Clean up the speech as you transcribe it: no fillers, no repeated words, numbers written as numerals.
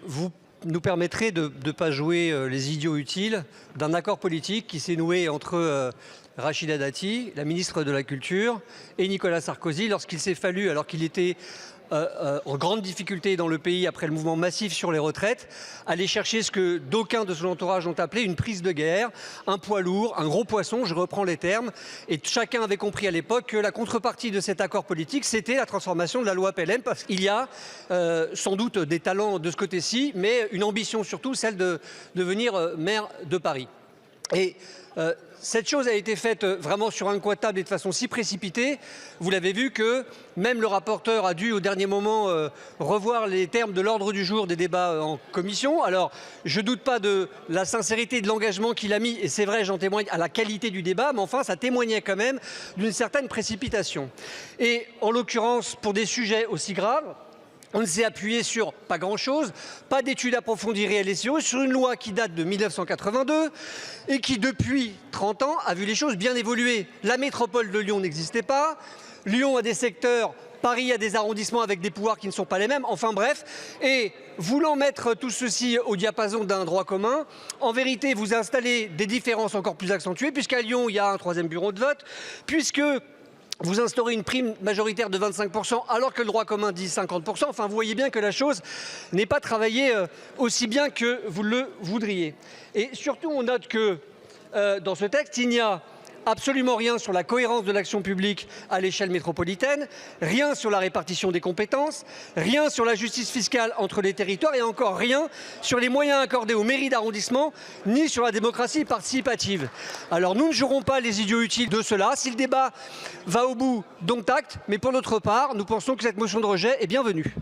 vous nous permettrez de ne pas jouer les idiots utiles d'un accord politique qui s'est noué entre Rachida Dati, la ministre de la Culture, et Nicolas Sarkozy lorsqu'il s'est fallu, alors qu'il était en grande difficulté dans le pays après le mouvement massif sur les retraites, aller chercher ce que d'aucuns de son entourage ont appelé une prise de guerre, un poids lourd, un gros poisson, je reprends les termes, et chacun avait compris à l'époque que la contrepartie de cet accord politique, c'était la transformation de la loi PLM, parce qu'il y a sans doute des talents de ce côté-ci, mais une ambition surtout, celle de devenir maire de Paris. Et cette chose a été faite vraiment sur un coin de table et de façon si précipitée, vous l'avez vu, que même le rapporteur a dû au dernier moment revoir les termes de l'ordre du jour des débats en commission. Alors je ne doute pas de la sincérité et de l'engagement qu'il a mis, et c'est vrai, j'en témoigne, à la qualité du débat, mais enfin ça témoignait quand même d'une certaine précipitation. Et en l'occurrence, pour des sujets aussi graves, on ne s'est appuyé sur pas grand-chose, pas d'études approfondies réelles et sérieuses, sur une loi qui date de 1982 et qui, depuis 30 ans, a vu les choses bien évoluer. La métropole de Lyon n'existait pas, Lyon a des secteurs, Paris a des arrondissements avec des pouvoirs qui ne sont pas les mêmes, enfin bref. Et voulant mettre tout ceci au diapason d'un droit commun, en vérité, vous installez des différences encore plus accentuées, puisqu'à Lyon, il y a un troisième bureau de vote, puisque vous instaurez une prime majoritaire de 25% alors que le droit commun dit 50%. Enfin, vous voyez bien que la chose n'est pas travaillée aussi bien que vous le voudriez. Et surtout, on note que dans ce texte, il n'y a absolument rien sur la cohérence de l'action publique à l'échelle métropolitaine, rien sur la répartition des compétences, rien sur la justice fiscale entre les territoires et encore rien sur les moyens accordés aux mairies d'arrondissement, ni sur la démocratie participative. Alors nous ne jouerons pas les idiots utiles de cela. Si le débat va au bout, dont acte, mais pour notre part, nous pensons que cette motion de rejet est bienvenue.